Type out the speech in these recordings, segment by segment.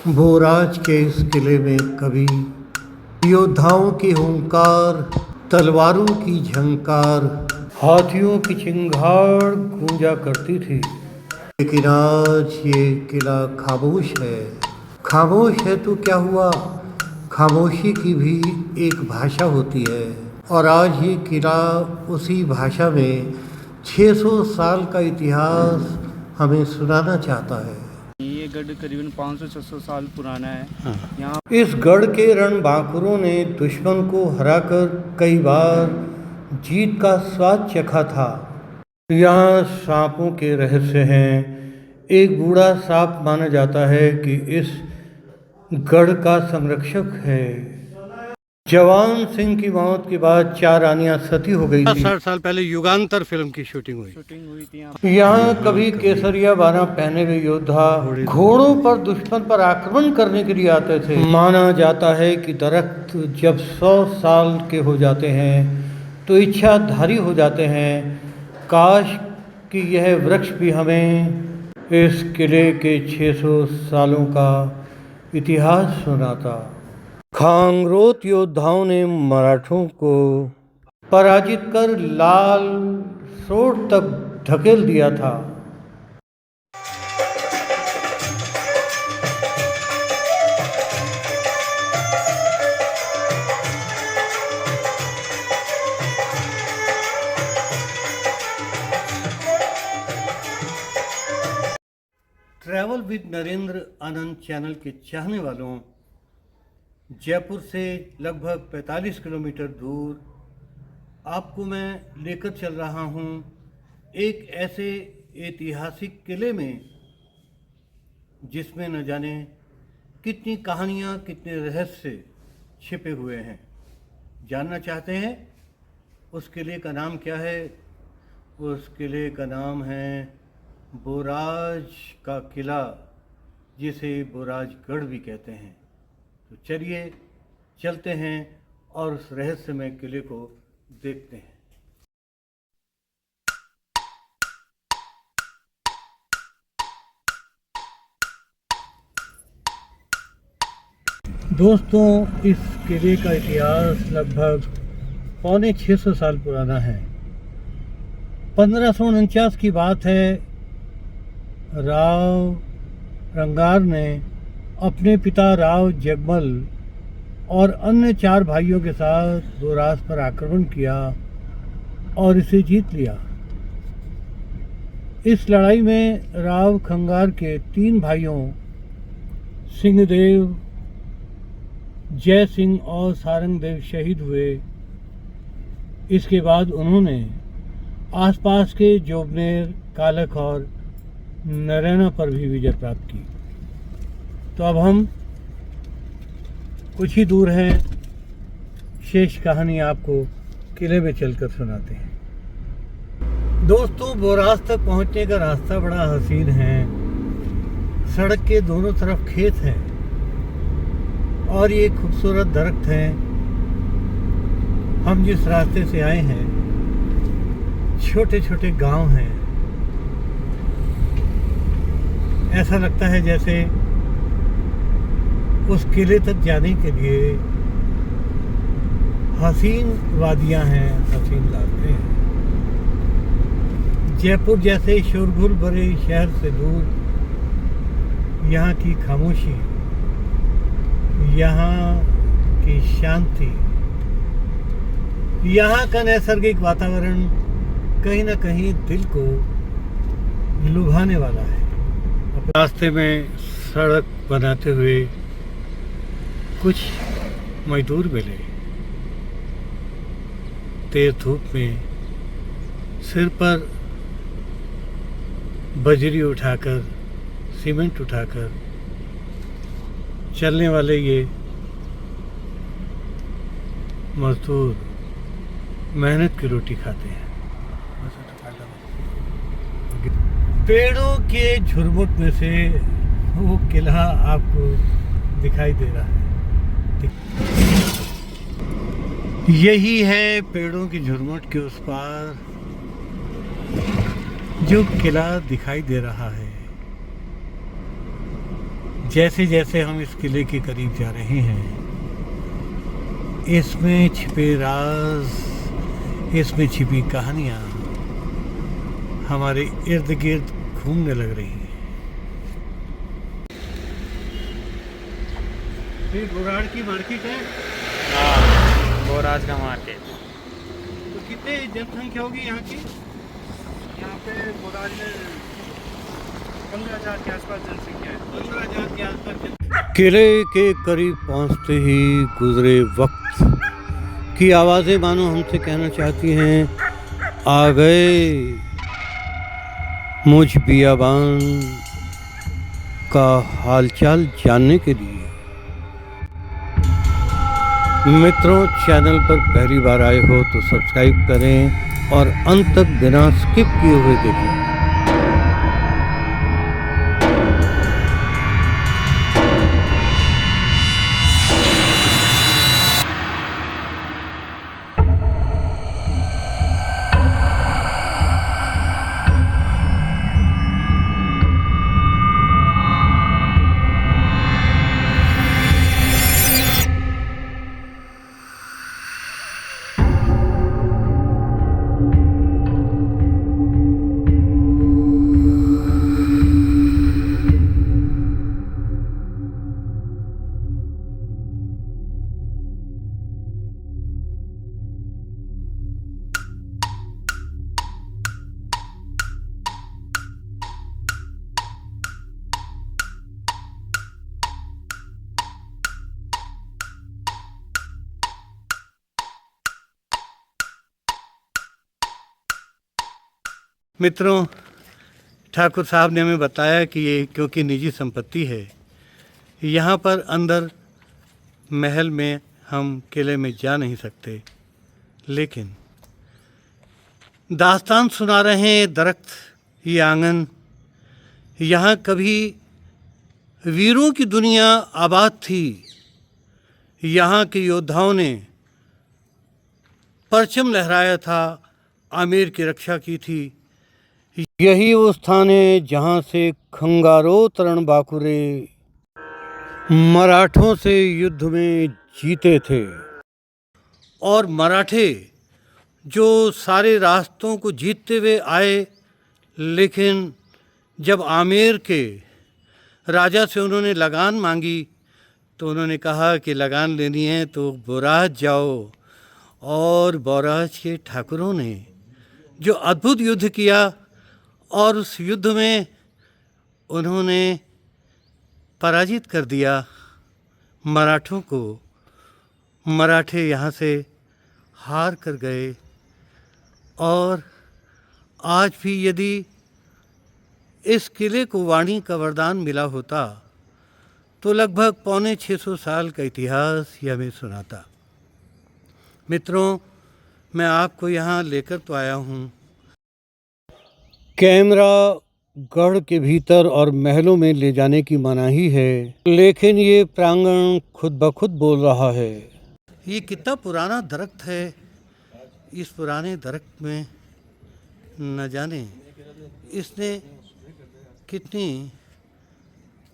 बोराज के इस किले में कभी योद्धाओं की हुंकार, तलवारों की झंकार, हाथियों की चिंगाड़ गूंजा करती थी। लेकिन आज ये किला खामोश है। खामोश है तो क्या हुआ, खामोशी की भी एक भाषा होती है। और आज ये किला उसी भाषा में 600 साल का इतिहास हमें सुनाना चाहता है। ये गढ़ करीबन 500-600 साल पुराना है। यहाँ इस गढ़ के रणबांकुरों ने दुश्मन को हराकर कई बार जीत का स्वाद चखा था। यहाँ सांपों के रहस्य हैं। एक बूढ़ा सांप माना जाता है कि इस गढ़ का संरक्षक है। जवान सिंह की मौत के बाद 4 रानियां सती हो गई थी। 60 साल पहले युगांतर फिल्म की शूटिंग हुई थी यहाँ कभी केसरिया बाना पहने हुए योद्धा घोड़ों पर दुश्मन पर आक्रमण करने के लिए आते थे। माना जाता है कि दरख्त जब 100 साल के हो जाते हैं तो इच्छाधारी हो जाते हैं। काश कि यह वृक्ष भी हमें इस किले के 600 सालों का इतिहास सुनाता। खांगरोत योद्धाओं ने मराठों को पराजित कर लाल सोट तक धकेल दिया था। Travel with Narendra Anand channel के चाहने वालों, जयपुर से लगभग 45 किलोमीटर दूर आपको मैं लेकर चल रहा हूँ एक ऐसे ऐतिहासिक किले में जिसमें न जाने कितनी कहानियाँ, कितने रहस्य छिपे हुए हैं। जानना चाहते हैं उस किले का नाम क्या है? उस किले का नाम है बोराज का किला, जिसे बोराजगढ़ भी कहते हैं। तो चलिए चलते हैं और उस रहस्यमय किले को देखते हैं। दोस्तों, इस किले का इतिहास लगभग 650 साल पुराना है। 1549 की बात है। राव रंगार ने अपने पिता राव जगमल और अन्य 4 भाइयों के साथ बोराज पर आक्रमण किया और इसे जीत लिया। इस लड़ाई में राव खंगार के 3 भाइयों सिंहदेव, जय सिंह और सारंगदेव शहीद हुए। इसके बाद उन्होंने आसपास के जोबनेर, कालक और नरैना पर भी विजय प्राप्त की। तो अब हम कुछ ही दूर हैं, शेष कहानी आपको किले में चलकर सुनाते हैं। दोस्तों, बोराज तक पहुंचने का रास्ता बड़ा हसीन है। सड़क के दोनों तरफ खेत हैं और ये खूबसूरत दरख्त हैं। हम जिस रास्ते से आए हैं, छोटे छोटे गांव हैं। ऐसा लगता है जैसे उस किले तक जाने के लिए हसीन वादियां हैं, हसीन रास्ते हैं। जयपुर जैसे शोरगुल भरे शहर से दूर यहाँ की खामोशी, यहाँ की शांति, यहाँ का नैसर्गिक वातावरण कहीं ना कहीं दिल को लुभाने वाला है। रास्ते में सड़क बनाते हुए कुछ मजदूर मिले। तेज धूप में सिर पर बजरी उठाकर, सीमेंट उठाकर चलने वाले ये मजदूर मेहनत की रोटी खाते हैं। पेड़ों के झुरमुट में से वो किला आपको दिखाई दे रहा है। यही है पेड़ों की झुरमुट के उस पार जो किला दिखाई दे रहा है। जैसे जैसे हम इस किले के करीब जा रहे हैं, इसमें छिपे राज, इसमें छिपी कहानियाँ हमारे इर्द गिर्द घूमने लग रही हैं। ये बुराड़ की मार्केट है। हाँ, बोराज का मार्केट। तो कितने जनसंख्या होगी यहाँ की? यहाँ पे बोराज में 15,000 के आसपास जनसंख्या है। 15,000 के आसपास। किले के करीब पहुँचते ही गुजरे वक्त की आवाज़ें मानो हमसे कहना चाहती हैं, आ गए मुझ बियाबान का हालचाल जानने के लिए। मित्रों, चैनल पर पहली बार आए हो तो सब्सक्राइब करें और अंत तक बिना स्किप किए हुए देखें। मित्रों, ठाकुर साहब ने हमें बताया कि ये क्योंकि निजी संपत्ति है, यहाँ पर अंदर महल में हम किले में जा नहीं सकते, लेकिन दास्तान सुना रहे हैं दरख्त, ये आंगन, यहाँ कभी वीरों की दुनिया आबाद थी। यहाँ के योद्धाओं ने परचम लहराया था, आमेर की रक्षा की थी। यही वो स्थान है जहाँ से खंगारो तरण बाकुरे मराठों से युद्ध में जीते थे। और मराठे जो सारे रास्तों को जीतते हुए आए, लेकिन जब आमेर के राजा से उन्होंने लगान मांगी तो उन्होंने कहा कि लगान लेनी है तो बोराज जाओ। और बोराज के ठाकुरों ने जो अद्भुत युद्ध किया, और उस युद्ध में उन्होंने पराजित कर दिया मराठों को। मराठे यहाँ से हार कर गए। और आज भी यदि इस किले को वाणी का वरदान मिला होता तो लगभग 650 साल का इतिहास ये हमें सुनाता। मित्रों, मैं आपको यहाँ लेकर तो आया हूँ। कैमरा गढ़ के भीतर और महलों में ले जाने की मनाही है, लेकिन ये प्रांगण खुद ब खुद बोल रहा है। ये कितना पुराना दरख्त है। इस पुराने दरख्त में न जाने इसने कितनी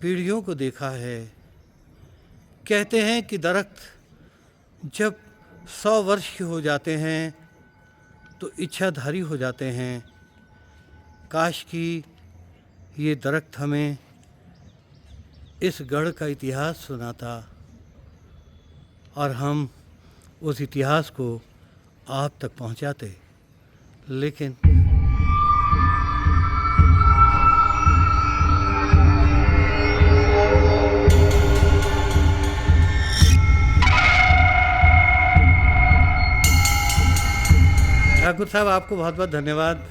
पीढ़ियों को देखा है। कहते हैं कि दरख्त जब 100 वर्ष के हो जाते हैं तो इच्छाधारी हो जाते हैं। काश कि ये दरख्त हमें इस गढ़ का इतिहास सुनाता और हम उस इतिहास को आप तक पहुंचाते, लेकिन ठाकुर साहब, आपको बहुत बहुत धन्यवाद।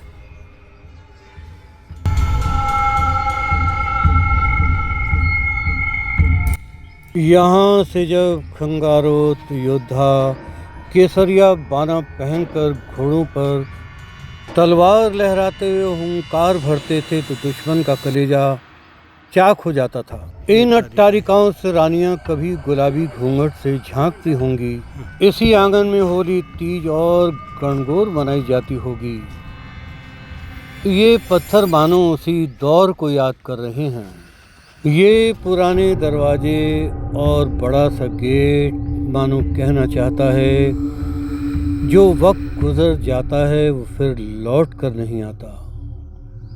यहाँ से जब खंगारोत योद्धा केसरिया बाना पहनकर घोड़ों पर तलवार लहराते हुए हुंकार भरते थे तो दुश्मन का कलेजा चाक हो जाता था। इन अट्टारिकाओं से रानियां कभी गुलाबी घूंघट से झांकती होंगी। इसी आंगन में होली, तीज और गणगौर मनाई जाती होगी। ये पत्थर मानो उसी दौर को याद कर रहे हैं। ये पुराने दरवाजे और बड़ा सा गेट मानो कहना चाहता है, जो वक्त गुजर जाता है वो फिर लौट कर नहीं आता।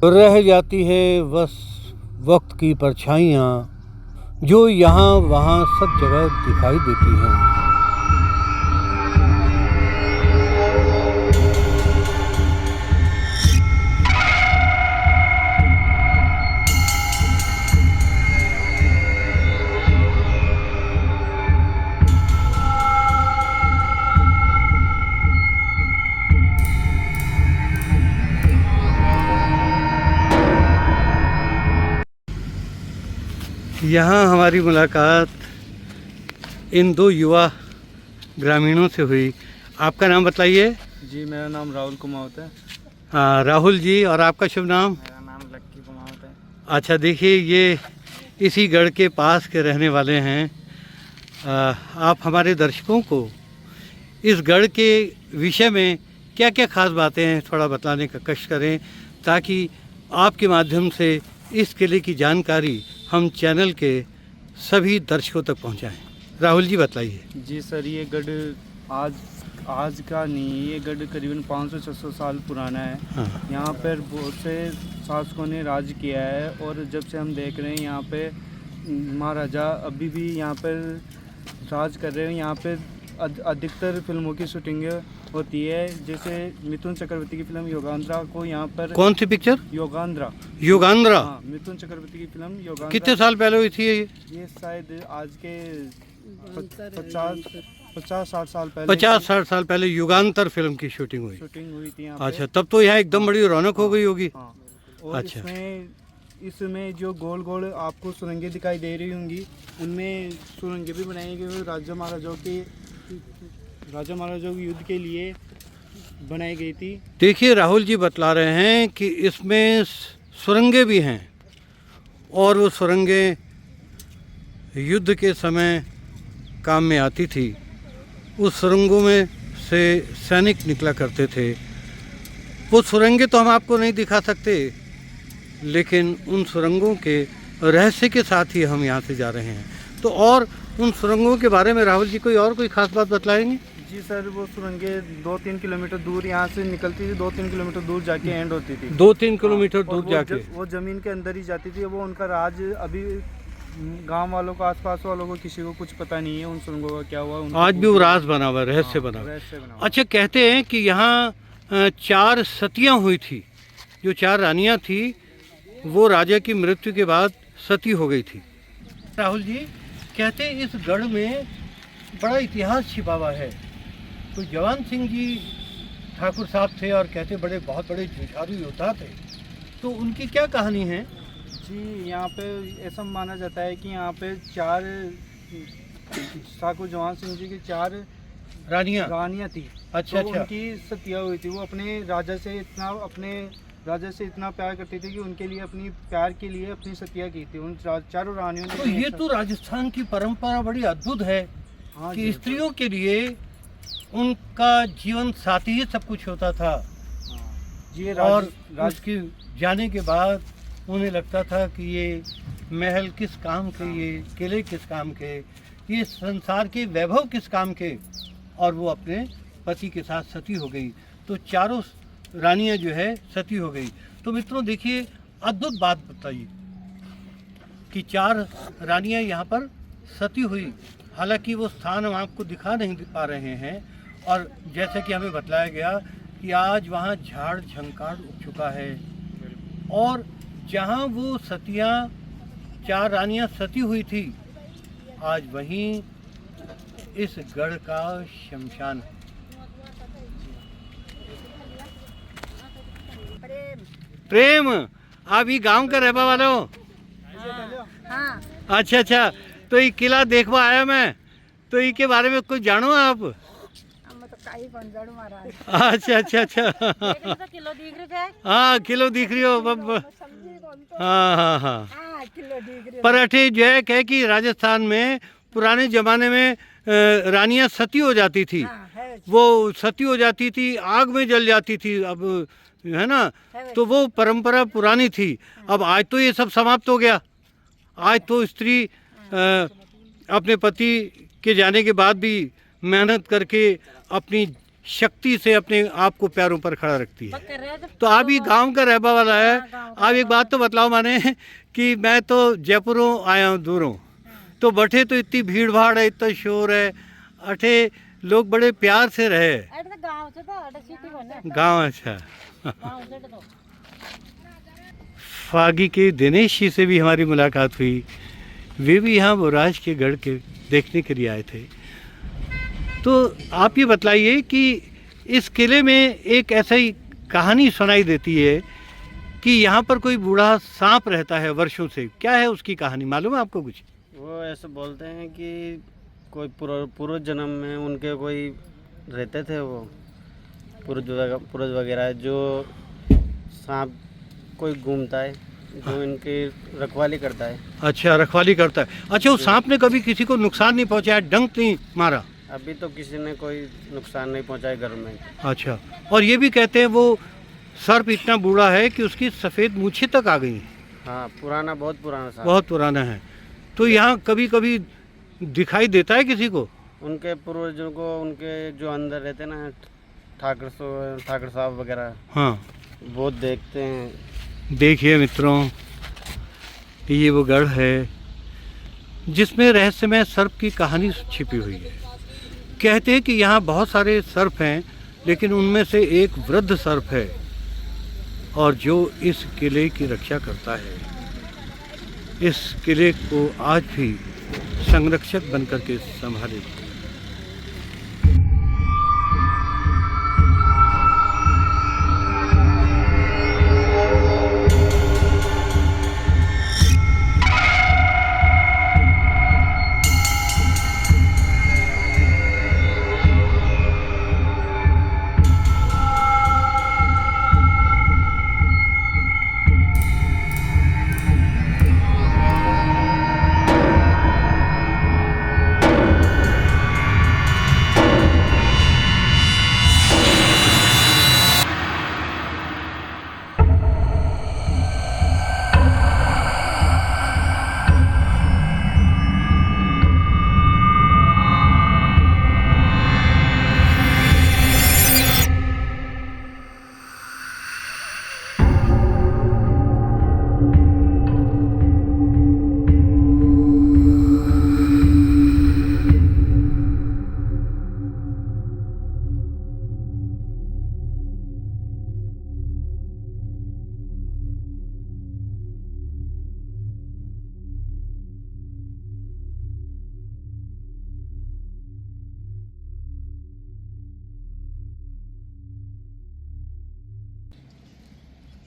रह जाती है बस वक्त की परछाइयाँ, जो यहाँ वहाँ सब जगह दिखाई देती हैं। यहाँ हमारी मुलाकात इन दो युवा ग्रामीणों से हुई। आपका नाम बताइए। जी मेरा नाम राहुल कुमावत है। राहुल जी, और आपका शुभ नाम? मेरा नाम लगभग कुमावत है। अच्छा, देखिए ये इसी गढ़ के पास के रहने वाले हैं। आप हमारे दर्शकों को इस गढ़ के विषय में क्या क्या खास बातें हैं थोड़ा बताने का कष्ट करें, ताकि आपके माध्यम से इस किले की जानकारी हम चैनल के सभी दर्शकों तक पहुंचाएं। राहुल जी बताइए। जी सर, ये गढ़ आज का नहीं, ये गढ़ करीबन 500-600 साल पुराना है। हाँ। यहाँ पर बहुत से शासकों ने राज किया है, और जब से हम देख रहे हैं यहाँ पे महाराजा अभी भी यहाँ पर राज कर रहे हैं। यहाँ पे अधिकतर फिल्मों की शूटिंग होती है, जैसे मिथुन चक्रवर्ती की फिल्म योगांध्रा को यहाँ पर। कौन सी पिक्चर? योगांध्रा। हाँ, मिथुन चक्रवर्ती की फिल्म योगांध्रा। कितने साल पहले हुई थी ये शायद आज के 50-60 साल पहले। 50-60 साल पहले युगांतर फिल्म की शूटिंग हुई थी यहाँ पे। अच्छा, तब तो यहाँ एकदम बड़ी रौनक हो गई होगी। हाँ। और अच्छा। इसमें जो गोल गोल आपको सुरंगें दिखाई दे रही होंगी, उनमें सुरंगें भी बनाई गई राजा महाराजाओं के युद्ध के लिए बनाई गई थी। देखिए राहुल जी बतला रहे हैं कि इसमें सुरंगें भी हैं, और वो सुरंगें युद्ध के समय काम में आती थी। उस सुरंगों में से सैनिक निकला करते थे। वो सुरंगें तो हम आपको नहीं दिखा सकते, लेकिन उन सुरंगों के रहस्य के साथ ही हम यहाँ से जा रहे हैं। तो और उन सुरंगों के बारे में राहुल जी कोई खास बात बतलाएंगे? जी सर, वो सुरंगें 2-3 किलोमीटर दूर यहाँ से निकलती थी, 2-3 किलोमीटर दूर जाके एंड होती थी। 2-3 किलोमीटर दूर जाके वो जमीन के अंदर ही जाती थी। वो उनका राज अभी गांव वालों को, आसपास वालों को किसी को कुछ पता नहीं है उन सुरंगों का क्या हुआ। आज भी वो राज बना हुआ, रहस्य बना हुआ। अच्छा, कहते हैं कि यहाँ 4 सतियाँ हुई थी। जो 4 रानियाँ थी वो राजा की मृत्यु के बाद सती हो गई थी। राहुल जी कहते हैं इस गढ़ में बड़ा इतिहास छिपा हुआ है। तो जवान सिंह जी ठाकुर साहब थे, और कहते बहुत बड़े जुझारू योद्धा थे। तो उनकी क्या कहानी है? जी, यहाँ पे ऐसा माना जाता है कि यहाँ पे 4 ठाकुर जवान सिंह जी की 4 रानियाँ थी। अच्छा। तो उनकी सतिया हुई थी। वो अपने राजा से इतना प्यार करती थी कि उनके लिए, अपनी प्यार के लिए अपनी सतिया की थी उन 4 रानियों ने। तो ये तो राजस्थान की परंपरा बड़ी अद्भुत है। हाँ, कि स्त्रियों के लिए उनका जीवन साथी ही सब कुछ होता था। जी, और उसके जाने के बाद उन्हें लगता था कि ये महल किस काम के, ये किले किस काम के, ये संसार के वैभव किस काम के, और वो अपने पति के साथ सती हो गई। तो 4 रानियां जो है सती हो गई। तो मित्रों देखिए, अद्भुत बात बताइए कि 4 रानियां यहाँ पर सती हुई। हालांकि वो स्थान हम आपको दिखा नहीं पा रहे हैं, और जैसे कि हमें बतलाया गया कि आज वहाँ झाड़ झंकार उग चुका है, और जहाँ वो सतियाँ 4 रानियाँ सती हुई थी, आज वहीं इस गढ़ का शमशान है। प्रेम, आप ही गांव का रहने वाले हो? हाँ। अच्छा, तो ये किला देखवा आया मैं, तो ये के बारे में कुछ जानो आप? अच्छा। तो किलो दिख रहे थे? हाँ, किलो दिख रही हो। हाँ। किलो दिख रही। पराठे जो है कि राजस्थान में पुराने जमाने में रानियां सती हो जाती थी। वो सती हो जाती थी, आग में जल जाती थी, अब है ना। तो वो परंपरा पुरानी थी। अब आज तो ये सब समाप्त हो गया। आज तो स्त्री अपने पति के जाने के बाद भी मेहनत करके अपनी शक्ति से अपने आप को पैरों पर खड़ा रखती है। तो आप ही गांव का रहने वाला है। आप एक बात तो बतलाओ माने कि मैं तो जयपुरों आया हूँ दूरों, तो बठे तो इतनी भीड़ भाड़ है, इतना शोर है, अठे लोग बड़े प्यार से रहे। गांव अच्छा। फागी के दिनेश जी से भी हमारी मुलाकात हुई। वे भी यहाँ बुराज के गढ़ के देखने के लिए आए थे। तो आप ये बतलाइए कि इस किले में एक ऐसा ही कहानी सुनाई देती है कि यहाँ पर कोई बूढ़ा सांप रहता है वर्षों से। क्या है उसकी कहानी, मालूम है आपको कुछ? वो ऐसे बोलते हैं कि कोई पूर्व जन्म में उनके कोई रहते थे, वो पूर्वज वगैरह, जो सांप कोई घूमता है, जो इनकी रखवाली करता है। अच्छा, रखवाली करता है। अच्छा, उस सांप ने कभी किसी को नुकसान नहीं पहुँचाया, डंक नहीं मारा? अभी तो किसी ने कोई नुकसान नहीं पहुंचाया घर में। अच्छा, और ये भी कहते हैं वो सर्प इतना बूढ़ा है कि उसकी सफ़ेद मूछें तक आ गई हैं। हाँ, पुराना, बहुत पुराना सांप। बहुत पुराना है। तो यहाँ कभी कभी दिखाई देता है किसी को? उनके पूर्वजों को, उनके जो अंदर रहते हैं ना, ठाकर साहब वगैरह, हाँ, वो देखते हैं। देखिए मित्रों, ये वो गढ़ है जिसमें रहस्यमय सर्प की कहानी छिपी हुई है। कहते हैं कि यहाँ बहुत सारे सर्प हैं, लेकिन उनमें से एक वृद्ध सर्प है और जो इस किले की रक्षा करता है। इस किले को आज भी संरक्षक बनकर के संभाले।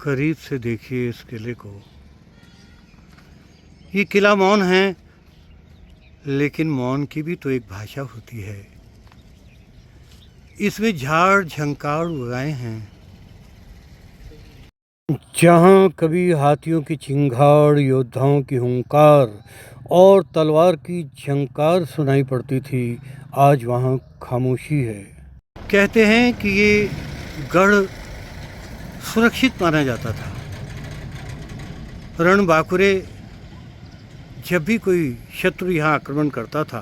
करीब से देखिए इस किले को। ये किला मौन है, लेकिन मौन की भी तो एक भाषा होती है। इसमें झाड़ झंकार उगाए हैं। जहाँ कभी हाथियों की चिंगाड़, योद्धाओं की हुंकार और तलवार की झंकार सुनाई पड़ती थी, आज वहाँ खामोशी है। कहते हैं कि ये गढ़ सुरक्षित माना जाता था। रणबांकुरे जब भी कोई शत्रु यहाँ आक्रमण करता था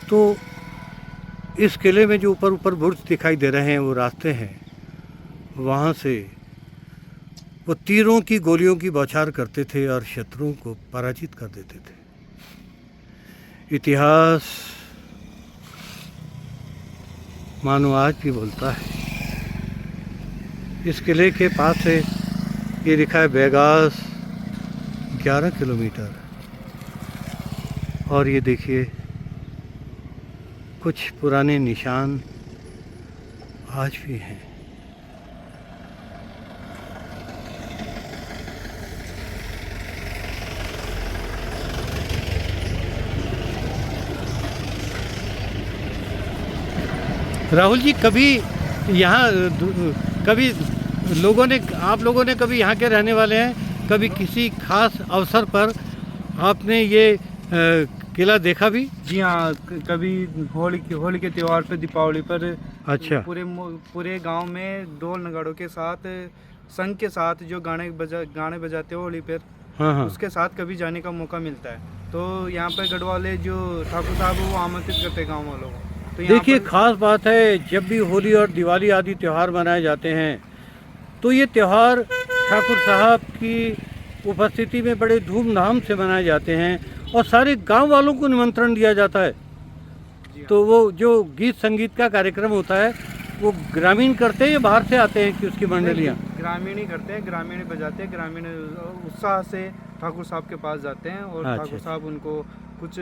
तो इस किले में जो ऊपर ऊपर बुर्ज दिखाई दे रहे हैं, वो रास्ते हैं, वहाँ से वो तीरों की गोलियों की बौछार करते थे और शत्रुओं को पराजित कर देते थे। इतिहास मानो आज भी बोलता है। इस किले के पास से ये लिखा है बेगास 11 किलोमीटर। और ये देखिए कुछ पुराने निशान आज भी हैं। राहुल जी, कभी यहाँ कभी आप लोगों ने कभी यहाँ के रहने वाले हैं, कभी किसी खास अवसर पर आपने ये किला देखा भी? जी हाँ, कभी होली के त्यौहार पे, दीपावली पर। अच्छा। पूरे गांव में ढोल नगाड़ों के साथ, संग के साथ जो गाने बजाते हो होली पर, हाँ हाँ। उसके साथ कभी जाने का मौका मिलता है। तो यहाँ पे गढ़ वाले जो ठाकुर साहब हैं वो आमंत्रित करते हैं गाँव वालों को। तो यहाँ देखिए पर खास बात है, जब भी होली और दिवाली आदि त्यौहार मनाए जाते हैं तो ये त्यौहार ठाकुर साहब की उपस्थिति में बड़े धूमधाम से मनाए जाते हैं और सारे गांव वालों को निमंत्रण दिया जाता है। जी हाँ। तो वो जो गीत संगीत का कार्यक्रम होता है वो ग्रामीण करते हैं या बाहर से आते हैं कि उसकी मंडलियाँ? ग्रामीण ही करते हैं, ग्रामीण ही बजाते हैं, ग्रामीण उत्साह से ठाकुर साहब के पास जाते हैं और अच्छा। ठाकुर साहब उनको कुछ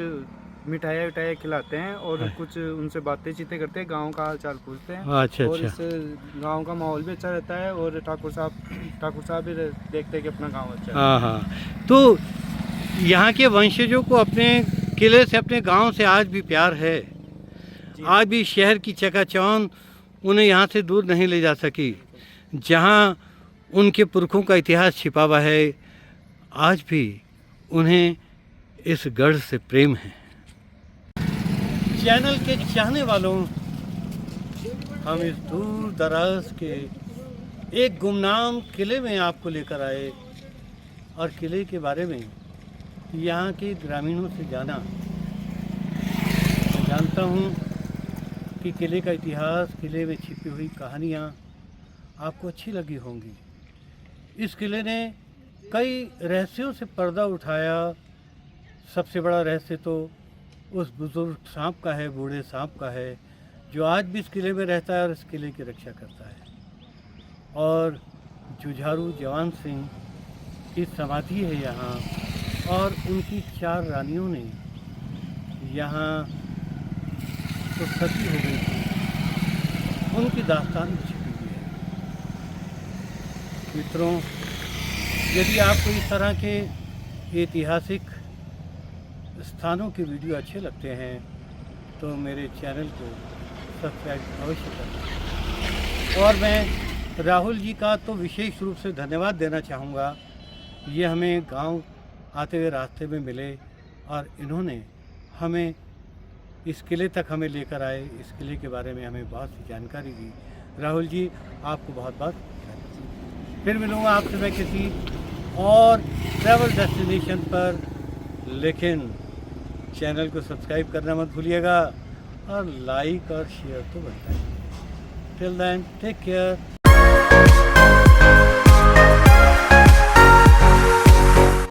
मिठाइयाँ विठाइयाँ खिलाते हैं और कुछ उनसे बातें चीतें करते हैं, गांव का हाल चाल पूछते हैं। अच्छा और अच्छा। इस गांव का माहौल भी अच्छा रहता है और ठाकुर साहब भी देखते हैं कि अपना गांव अच्छा है। हाँ हाँ। तो यहाँ के वंशजों को अपने किले से, अपने गांव से आज भी प्यार है। आज भी शहर की चकाचौंध उन्हें यहाँ से दूर नहीं ले जा सकी। जहाँ उनके पुरखों का इतिहास छिपा हुआ है, आज भी उन्हें इस गढ़ से प्रेम है। चैनल के चाहने वालों, हम इस दूर दराज के एक गुमनाम किले में आपको लेकर आए और किले के बारे में यहाँ के ग्रामीणों से जाना। मैं जानता हूँ कि किले का इतिहास, किले में छिपी हुई कहानियाँ आपको अच्छी लगी होंगी। इस किले ने कई रहस्यों से पर्दा उठाया। सबसे बड़ा रहस्य तो उस बुजुर्ग सांप का है, बूढ़े सांप का है, जो आज भी इस किले में रहता है और इस किले की रक्षा करता है। और जुझारू जवान सिंह की समाधि है यहाँ, और उनकी 4 रानियों ने यहाँ तो सती हो गई थी, उनकी दास्तान छिपी हुई है। मित्रों, यदि आपको इस तरह के ऐतिहासिक स्थानों के वीडियो अच्छे लगते हैं तो मेरे चैनल को सब्सक्राइब अवश्य करें। और मैं राहुल जी का तो विशेष रूप से धन्यवाद देना चाहूँगा। ये हमें गांव आते हुए रास्ते में मिले और इन्होंने हमें इस किले तक हमें लेकर आए, इस किले के बारे में हमें बहुत सी जानकारी दी। राहुल जी, आपको बहुत बहुत धन्यवाद। फिर मिलूँगा आपसे मैं किसी और ट्रैवल डेस्टिनेशन पर, लेकिन चैनल को सब्सक्राइब करना मत भूलिएगा और लाइक और शेयर तो बनता है। Till then, take care.